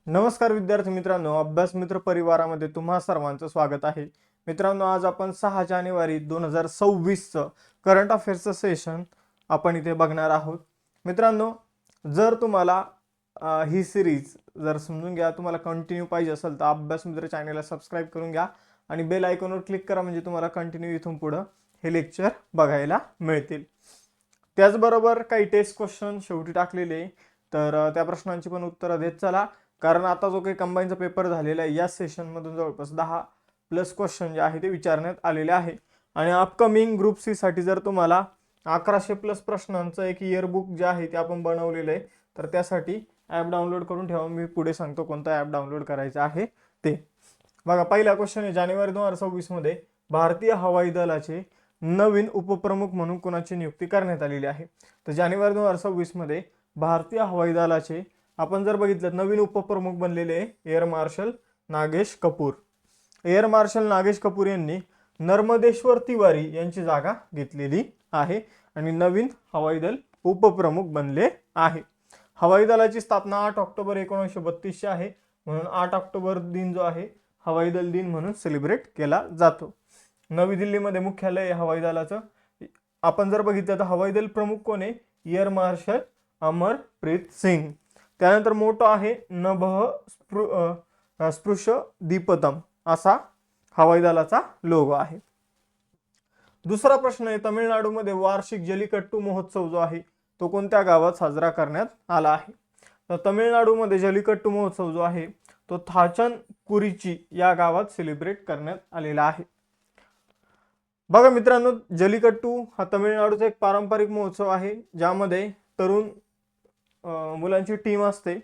नमस्कार विद्यार्थी मित्रांनो, अभ्यास मित्र परिवारामध्ये तुम्हा सर्वांचं स्वागत आहे. मित्रांनो, आज आपण 6 जानेवारी 2026 चं करंट अफेअर्सचं सेशन आपण इथे बघणार आहोत. मित्रांनो, जर तुम्हाला ही सिरीज जर समजून घ्या, तुम्हाला कंटिन्यू पाहिजे असेल तर अभ्यास मित्र चॅनलला सबस्क्राईब करून घ्या आणि बेल आयकॉनवर क्लिक करा, म्हणजे तुम्हाला कंटिन्यू इथून पुढे हे लेक्चर बघायला मिळतील. त्याचबरोबर काही टेस्ट क्वेश्चन शेवटी टाकलेले, तर त्या प्रश्नांची पण उत्तरं देत चला, कारण आता जो काही कंबाईनचा पेपर झालेला आहे या सेशनमधून जवळपास 10+ क्वेश्चन जे आहे ते विचारण्यात आलेले आहे. आणि अपकमिंग ग्रुप सी साठी जर तुम्हाला 1100+ प्रश्नांचं एक इयरबुक जे आहे ते आपण बनवलेलं आहे, तर त्यासाठी ॲप डाउनलोड करून ठेवा. मी पुढे सांगतो कोणता ॲप डाउनलोड करायचा आहे ते. बघा, पहिला क्वेश्चन आहे, जानेवारी 2026 मध्ये भारतीय हवाई दलाचे नवीन उपप्रमुख म्हणून कोणाची नियुक्ती करण्यात आलेली आहे. तर जानेवारी 2026 मध्ये भारतीय हवाई दलाचे आपण जर बघितलं नवीन उपप्रमुख बनलेले air marshal Nagesh Kapoor. Air marshal Nagesh Kapoor यांनी नर्मदेश्वर तिवारी यांची जागा घेतलेली आहे आणि नवीन हवाई दल उपप्रमुख बनले आहे. हवाई दलाची स्थापना 8 ऑक्टोबर 1932 आहे, म्हणून 8 ऑक्टोबर दिन जो आहे हवाई दल दिन म्हणून सेलिब्रेट केला जातो. नवी दिल्लीमध्ये मुख्यालय आहे हवाई दलाचं. आपण जर बघितलं तर हवाई दल प्रमुख कोण आहे? Air marshal Amarpreet Singh. त्यानंतर मोठो आहे नभः स्पृश दीपतम असा हवाई दलाचा लोगो आहे. दुसरा प्रश्न आहे, तमिळनाडूमध्ये वार्षिक जल्लीकट्टू महोत्सव जो आहे तो कोणत्या गावात साजरा करण्यात आला आहे? तर तमिळनाडूमध्ये जल्लीकट्टू महोत्सव जो आहे तो थाचनकुरिची या गावात सेलिब्रेट करण्यात आलेला आहे. बघा मित्रांनो, जल्लीकट्टू हा तमिळनाडूचा एक पारंपरिक महोत्सव आहे, ज्यामध्ये तरुण मुलांची टीम असते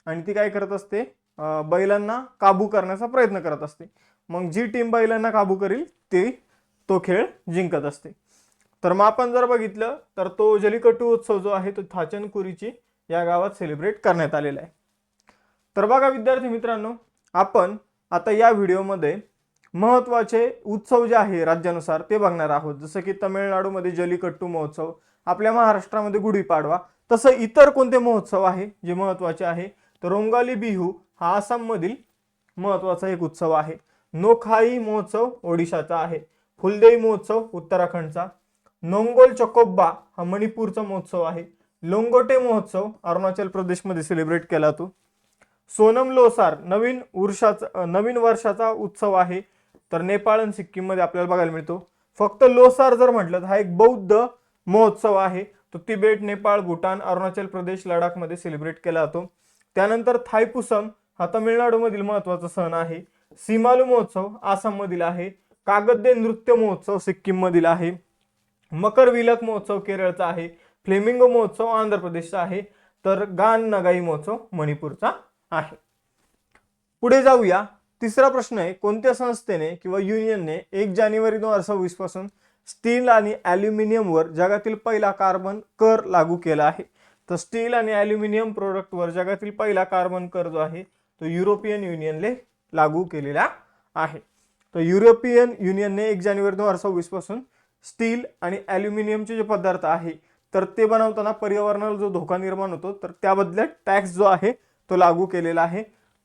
आणि ती काय करत असते? बैलांना काबू करण्याचा प्रयत्न करत असते. मग जी टीम बैलांना काबू करेल तो खेळ जिंकत असते. तर मग आपण जर बघितलं तर तो जल्लीकट्टू उत्सव जो आहे तो थाचनकुरिची या गावात सेलिब्रेट करण्यात आलेला आहे. तर बघा विद्यार्थी मित्रांनो, आपण आता या व्हिडिओमध्ये महत्त्वाचे उत्सव जे आहे राज्यानुसार ते बघणार आहोत. जसं की तमिळनाडूमध्ये जल्लीकट्टू महोत्सव, आपल्या महाराष्ट्रामध्ये गुढीपाडवा, तसं इतर कोणते महोत्सव आहे जे महत्त्वाचे आहे? तर रोंगाली बिहू हा आसाममधील महत्त्वाचा एक उत्सव आहे. नोखाई महोत्सव ओडिशाचा आहे. फुलदेई महोत्सव उत्तराखंडचा. नोंगोल चकोब्बा हा मणिपूरचा महोत्सव आहे. लोंगोटे महोत्सव अरुणाचल प्रदेशमध्ये सेलिब्रेट केला जातो. सोनम लोसार नवीन वर्षाचा उत्सव आहे, तर नेपाळ आणि सिक्कीम मध्ये आपल्याला बघायला मिळतो. फक्त लोसार जर म्हटलं तर हा एक बौद्ध महोत्सव आहे, तो तिबेट, नेपाळ, भूटान, अरुणाचल प्रदेश, लडाख मध्ये सेलिब्रेट केला जातो. त्यानंतर थायपुसम हा तमिळनाडूमधील महत्त्वाचा सण आहे. सिमालू महोत्सव आसाम मधील आहे. कागदे नृत्य महोत्सव सिक्कीम मधील आहे. मकर विलक महोत्सव केरळचा आहे. फ्लेमिंगो महोत्सव आंध्र प्रदेशचा आहे. तर गान नगाई महोत्सव मणिपूरचा आहे. पुढे जाऊया. तिसरा प्रश्न आहे, कोणत्या संस्थेने किंवा युनियनने 1 जानेवारी 2026 पासून स्टील आणि ॲल्युमिनियमवर जगातील पहिला कार्बन कर लागू केला आहे? तर स्टील आणि ॲल्युमिनियम प्रोडक्टवर जगातील पहिला कार्बन कर जो आहे तो युरोपियन युनियनने लागू केलेला आहे. तर युरोपियन युनियनने 1 जानेवारी 2026 पासून स्टील आणि ॲल्युमिनियमचे जे पदार्थ आहे तर ते बनवताना पर्यावरणाला जो धोका निर्माण होतो तर त्याबद्दल टॅक्स जो आहे तो लागू केलेला आहे.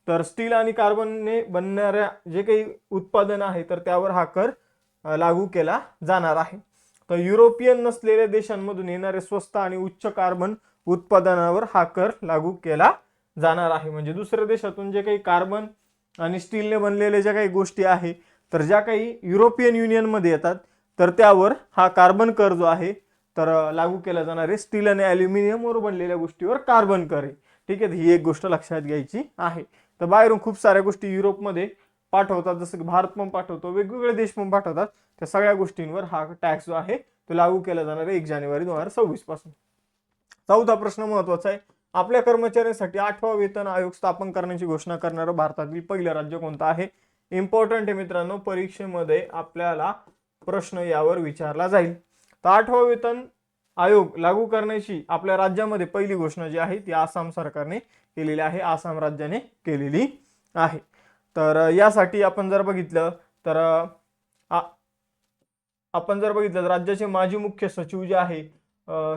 तर स्टील आणि कार्बनने बनणाऱ्या जे काही उत्पादन आहे तर त्यावर हा कर लागू केला जाणार आहे. तर युरोपियन नसलेल्या देशांमधून येणारे स्वस्त आणि उच्च कार्बन उत्पादनावर हा कर लागू केला जाणार आहे. म्हणजे दुसऱ्या देशातून जे काही कार्बन आणि स्टीलने बनलेल्या ज्या काही गोष्टी आहे तर ज्या काही युरोपियन युनियन मध्ये येतात तर त्यावर हा कार्बन कर जो आहे तर लागू केला जाणार आहे. स्टील आणि ॲल्युमिनियमवर बनलेल्या गोष्टीवर कार्बन कर आहे. ठीक आहे, ही एक गोष्ट लक्षात घ्यायची आहे. तर बाहेरून खूप साऱ्या गोष्टी युरोपमध्ये पाठवतात, जसं की भारत पण पाठवतो, वेगवेगळे देश पण पाठवतात. त्या सगळ्या गोष्टींवर हा टॅक्स जो आहे तो लागू केला जाणार आहे 1 जानेवारी 2026 पासून. चौथा प्रश्न महत्त्वाचा आहे, आपल्या कर्मचाऱ्यांसाठी 8वा वेतन आयोग स्थापन करण्याची घोषणा करणारं भारतातील पहिलं राज्य कोणतं आहे? इम्पॉर्टंट आहे मित्रांनो, परीक्षेमध्ये आपल्याला प्रश्न यावर विचारला जाईल. तर 8वा वेतन आयोग लागू करण्याची आपल्या राज्यामध्ये पहिली घोषणा जी आहे ती आसाम सरकारने केलेली आहे, आसाम राज्याने केलेली आहे. तर यासाठी आपण जर बघितलं तर राज्याचे माजी मुख्य सचिव जे आहे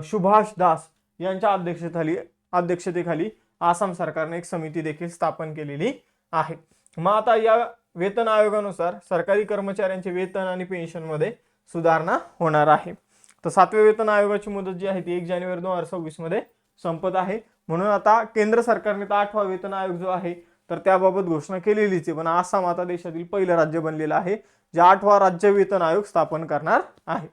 सुभाष दास यांच्या अध्यक्षतेखाली आसाम सरकारने एक समिती देखील स्थापन केलेली आहे. मग आता या वेतन आयोगानुसार सरकारी कर्मचाऱ्यांचे वेतन आणि पेन्शन मध्ये सुधारणा होणार आहे. तर 7व्या वेतन आयोगाची मुदत जी आहे ती 1 जानेवारी 2026 मध्ये संपत आहे. म्हणून आता केंद्र सरकारने 8वा वेतन आयोग जो आहे तर त्याबाबत घोषणा केलेलीच आहे. पण आसाम आता देशातील पहिलं राज्य बनलेलं आहे जे 8वा राज्य वेतन आयोग स्थापन करणार आहे.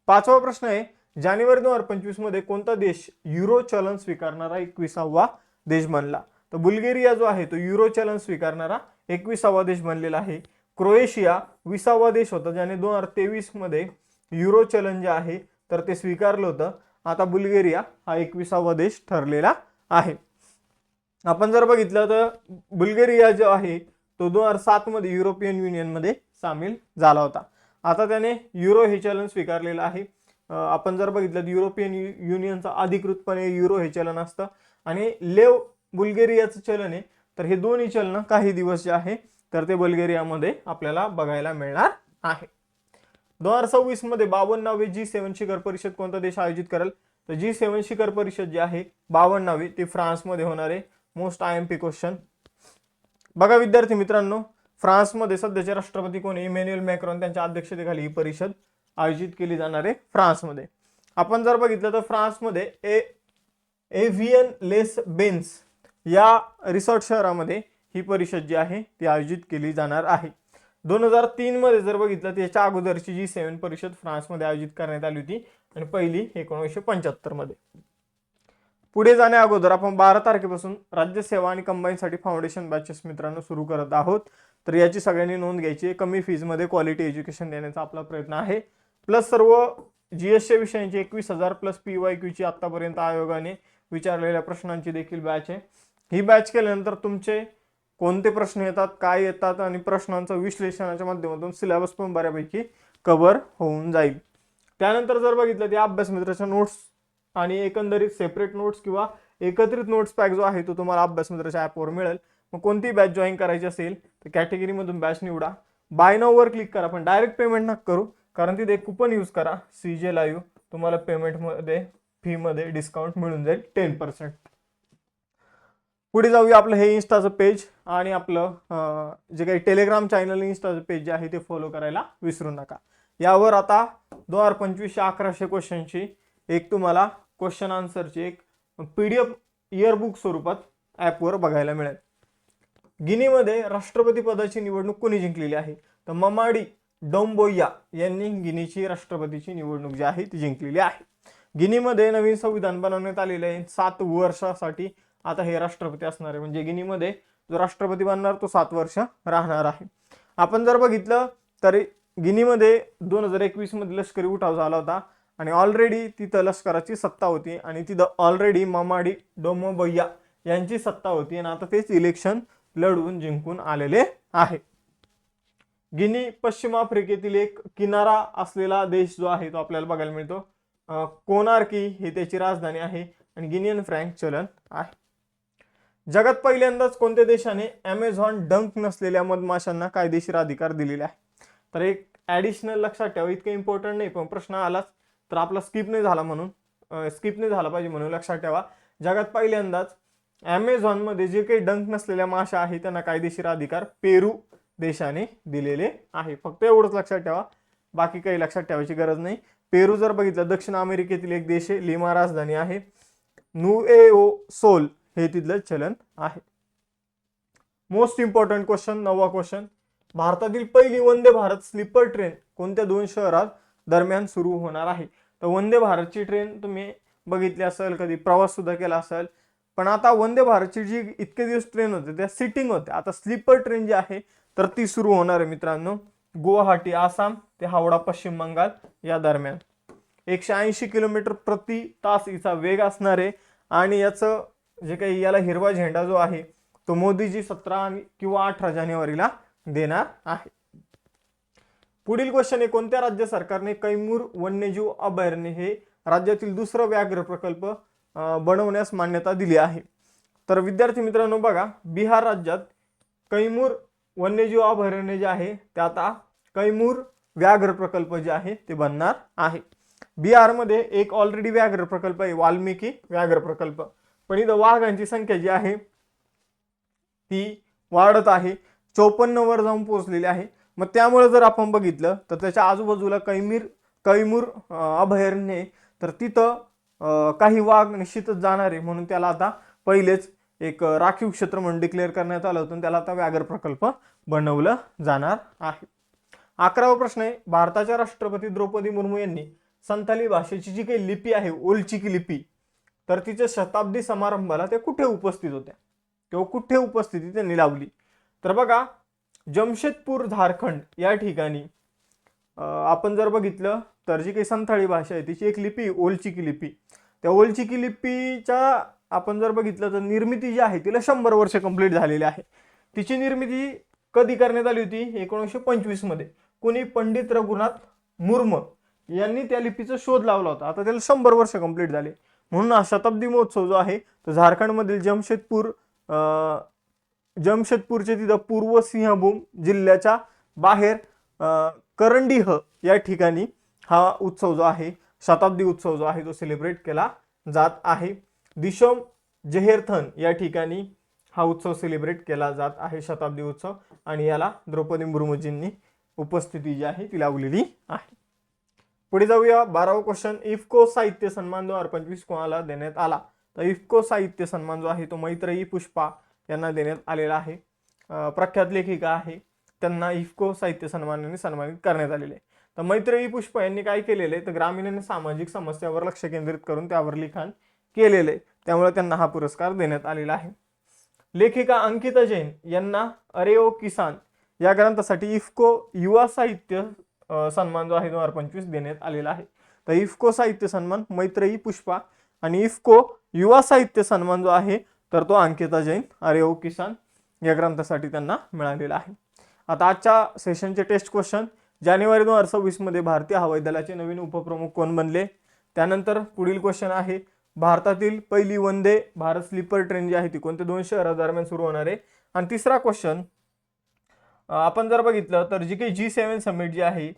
5वा प्रश्न आहे, जानेवारी 2025 मध्ये कोणता देश युरो चलन स्वीकारणारा 21वा देश बनला? तर बुल्गेरिया जो आहे तो युरो चलन स्वीकारणारा 21वा देश बनलेला आहे. क्रोएशिया 20वा देश होता ज्याने 2023 मध्ये युरो चलन जे आहे तर ते स्वीकारलं होतं. आता बुल्गेरिया हा 21वा देश ठरलेला आहे. आपण जर बघितलं तर बुल्गेरिया जो आहे तो 2007 मध्ये युरोपियन युनियन मध्ये सामील झाला होता. आता त्याने युरो हे चलन स्वीकारलेलं आहे. आपण जर बघितलं तर युरोपियन युनियनचा अधिकृतपणे युरो हे चलन असतं आणि लेव बुल्गेरियाचं चलन आहे. तर हे दोन्ही चलन काही दिवस जे आहे तर ते बुल्गेरियामध्ये आपल्याला बघायला मिळणार आहे. 2026 मध्ये 52वे G7 शिखर परिषद कोणता देश आयोजित करेल? तर G7 शिखर परिषद जी आहे 52वी ती फ्रान्समध्ये होणार आहे. Most IMP question. बघा विद्यार्थी मित्रांनो, फ्रान्समध्ये सध्याचे राष्ट्रपती कोण? इमॅन्युएल मॅक्रॉन त्यांच्या अध्यक्षतेखाली ही परिषद आयोजित केली जाणार आहे फ्रान्समध्ये. आपण जर बघितलं तर फ्रान्समध्ये एव्हियन लेस बेन्स या रिसॉर्ट शहरामध्ये ही परिषद जी आहे ती आयोजित केली जाणार आहे. 2003 मध्ये जर बघितलं त्याच्या अगोदरची G7 परिषद फ्रान्समध्ये आयोजित करण्यात आली होती आणि पहिली 1975 मध्ये. पुढे जाण्या अगोदर आपण 12 तारखेपासून राज्यसेवा आणि कंबाईनसाठी फाउंडेशन बॅचेस मित्रांनो सुरू करत आहोत. तर याची सगळ्यांनी नोंद घ्यायची. कमी फीज मध्ये क्वालिटी एज्युकेशन देण्याचा आपला प्रयत्न आहे. प्लस सर्व जीएसच्या विषयांची 21,000 प्लस PYQ ची आतापर्यंत आयोगाने विचारलेल्या प्रश्नांची देखील बॅच आहे. ही बॅच केल्यानंतर तुमचे कोणते प्रश्न येतात, काय येतात आणि प्रश्नांचं विश्लेषणाच्या माध्यमातून सिलेबस पण बऱ्यापैकी कव्हर होऊन जाईल. त्यानंतर जर बघितलं त्या अभ्यास मित्राच्या नोट्स आणि एकंदरीत सेपरेट नोट्स किंवा एकत्रित नोट्स पॅक जो आहे तो तुम्हाला अभ्यास मित्राच्या ॲपवर मिळेल. मग कोणती बॅच जॉईन करायची असेल तर कॅटेगरीमधून बॅच निवडा. बाय नाव वर क्लिक करा, पण डायरेक्ट पेमेंट नका करू कारण तिथे कुपन यूज करा CJ लाईव्ह. तुम्हाला पेमेंटमध्ये फीमध्ये डिस्काउंट मिळून जाईल 10%. पुढे जाऊया. आपलं हे इन्स्टाचं पेज आणि आपलं जे काही टेलिग्राम चॅनल इन्स्टाचं पेज जे आहे ते फॉलो करायला विसरू नका. यावर आता 2025 1100 क्वेश्चनची एक तुम्हाला क्वेश्चन आन्सरची एक PDF इयरबुक स्वरूपात ॲपवर बघायला मिळेल. गिनीमध्ये राष्ट्रपती पदाची निवडणूक कोणी जिंकलेली आहे? तर ममाडी डोम्बोया यांनी गिनीची राष्ट्रपतीची निवडणूक जी आहे ती जिंकलेली आहे. गिनीमध्ये नवीन संविधान बनवण्यात आलेले आहे 7 वर्षासाठी. आता हे राष्ट्रपती असणार आहे म्हणजे गिनीमध्ये जो राष्ट्रपती बनणार तो 7 वर्ष राहणार आहे. आपण जर बघितलं तर गिनीमध्ये 2021 मध्ये लष्करी उठाव झाला होता आणि ऑलरेडी तिथं लष्कराची सत्ता होती आणि तिथं ऑलरेडी ममाडी डोम्बोया यांची सत्ता होती आणि आता तेच इलेक्शन लढवून जिंकून आलेले आहे. गिनी पश्चिम आफ्रिकेतील एक किनारा असलेला देश जो आहे तो आपल्याला बघायला मिळतो. कोनार्की हे त्याची राजधानी आहे आणि गिनियन फ्रँक चलन आहे. जगात पहिल्यांदाच कोणत्या देशाने ॲमेझॉन डंक नसलेल्या मधमाशांना कायदेशीर अधिकार दिलेले आहे? तर एक ॲडिशनल लक्षात ठेवा, इतकं इम्पॉर्टंट नाही पण प्रश्न आलाच तर आपला स्किप नाही झाला पाहिजे म्हणून लक्षात ठेवा. जगात पहिल्यांदाच ॲमेझॉनमध्ये जे काही डंक नसलेल्या माशा आहेत त्यांना कायदेशीर अधिकार पेरू देशाने दिलेले आहे. फक्त एवढंच लक्षात ठेवा, बाकी काही लक्षात ठेवायची गरज नाही. पेरू जर बघितलं दक्षिण अमेरिकेतील एक देश आहे, लिमा राजधानी आहे. नुएओ सोल हे तिथलं चलन आहे. मोस्ट इम्पॉर्टंट क्वेश्चन 9वा क्वेश्चन. भारतातील पहिली वंदे भारत स्लीपर ट्रेन कोणत्या 2 शहरात दरम्यान सुरू होणार आहे? तर वंदे भारतची ट्रेन तुम्ही बघितली असेल, कधी प्रवास सुद्धा केला असेल, पण आता वंदे भारतची जी इतके दिवस ट्रेन होते त्या सिटिंग होते. आता स्लीपर ट्रेन जी आहे तर ती सुरू होणार आहे मित्रांनो गुवाहाटी आसाम ते हावडा पश्चिम बंगाल या दरम्यान. 180 किलोमीटर प्रति तास हिचा वेग असणार आहे आणि याचं जे काही याला हिरवा झेंडा जो आहे तो मोदीजी 17 किंवा 18 जानेवारीला देणार आहे. पुढील क्वेश्चन आहे, कोणत्या राज्य सरकारने कैमूर वन्यजीव अभयारण्य हे राज्यातील दुसरं व्याघ्र प्रकल्प बनवण्यास मान्यता दिली आहे? तर विद्यार्थी मित्रांनो बघा, बिहार राज्यात कैमूर वन्यजीव अभयारण्य जे आहे ते आता कैमूर व्याघ्र प्रकल्प जे आहे ते बनणार आहे. बिहारमध्ये एक ऑलरेडी व्याघ्र प्रकल्प आहे वाल्मिकी व्याघ्र प्रकल्प. पण इथं वाघांची संख्या जी आहे ती वाढत आहे, 54 वर जाऊन पोहोचलेली आहे. मग त्यामुळे जर आपण बघितलं तर त्याच्या आजूबाजूला कैमूर अभयारण्य आहे, तर तिथं काही वाघ निश्चितच जाणार आहे, म्हणून त्याला आता पहिलेच एक राखीव क्षेत्र म्हणून डिक्लेअर करण्यात आलं होतं, त्याला आता व्याघ्र प्रकल्प बनवलं जाणार आहे. 11वा प्रश्न आहे, भारताच्या राष्ट्रपती द्रौपदी मुर्मू यांनी संथाली भाषेची जी काही लिपी आहे, ओलचिकी लिपी, तर तिच्या शताब्दी समारंभाला ते कुठे उपस्थित होत्या किंवा कुठे उपस्थिती त्यांनी लावली? तर बघा, जमशेदपूर झारखंड या ठिकाणी आपण जर बघितलं तर जी काही संथाळी भाषा आहे तिची एक लिपी ओलचिकी लिपी, त्या ओलचिकी लिपीच्या आपण जर बघितलं तर निर्मिती जी आहे तिला 100 वर्ष कंप्लीट झालेली आहे. तिची निर्मिती कधी करण्यात आली होती? 1925 मध्ये. कोणी? पंडित रघुनाथ मुर्मू यांनी त्या लिपीचा शोध लावला होता. आता त्याला 100 वर्ष कंप्लीट झाले, म्हणून हा शताब्दी महोत्सव जो आहे तो झारखंडमधील जमशेदपूरचे तिथं पूर्व सिंहभूम जिल्ह्याच्या बाहेर करंडीह या ठिकाणी हा उत्सव जो आहे, शताब्दी उत्सव जो आहे तो सेलिब्रेट केला जात आहे. दिशोम जहेरथन या ठिकाणी हा उत्सव सेलिब्रेट केला जात आहे, शताब्दी उत्सव, आणि याला द्रौपदी मुर्मूजींनी उपस्थिती जी आहे ती लावलेली आहे. पुढे जाऊया, 12वा क्वेश्चन, इफ्को साहित्य सन्मान 2025 कोणाला देण्यात आला? तर इफ्को साहित्य सन्मान जो आहे तो मैत्रेयी पुष्पा यांना देण्यात आलेला आहे. प्रख्यात लेखिका आहे, त्यांना इफ्को साहित्य सन्मानाने सन्मानित करण्यात आलेले आहे. तर मैत्रेयी पुष्पा यांनी काय केलेलं आहे, तर ग्रामीण आणि सामाजिक समस्यावर लक्ष केंद्रित करून त्यावर लिखाण केलेलं आहे, त्यामुळे त्यांना हा पुरस्कार देण्यात आलेला आहे. लेखिका अंकिता जैन यांना अरे ओ किसान या ग्रंथासाठी इफ्को युवा साहित्य सन्मान जो आहे 2025 देण्यात आलेला आहे. तर इफ्को साहित्य सन्मान मैत्रेयी पुष्पा आणि इफ्को युवा साहित्य सन्मान जो आहे तर तो अंकिता जैन अरे ओ किसान या ग्रंथासाठी त्यांना मिळालेला आहे. आता आजच्या सेशनचे टेस्ट क्वेश्चन, जानेवारी 2026 मध्ये भारतीय हवाई दलाचे नवीन उपप्रमुख कोण बनले? त्यानंतर पुढील क्वेश्चन आहे, भारतातील पहिली वंदे भारत स्लीपर ट्रेन जी आहे ती कोणत्या 2 शहरादरम्यान सुरू होणार आहे? आणि तिसरा क्वेश्चन आपण जर बघितलं तर जी काही G7 समिट जी आहे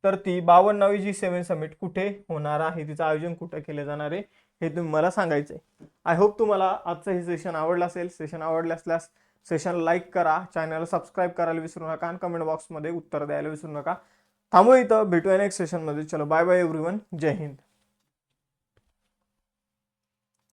तर ती 52वी G7 समिट कुठे होणार आहे, तिचं आयोजन कुठे केले जाणार आहे हे तुम्ही मला सांगायचं आहे. आय होप तुम्हाला आजचं हे सेशन आवडलं असेल. सेशन आवडलं असल्यास सेशन लाईक करा, चॅनलला सबस्क्राईब करायला विसरू नका आणि कमेंट बॉक्समध्ये उत्तर द्यायला विसरू नका. थांबू इथं, भेटूया नेक्स्ट सेशनमध्ये. चलो बाय बाय एव्हरीवन, जय हिंद.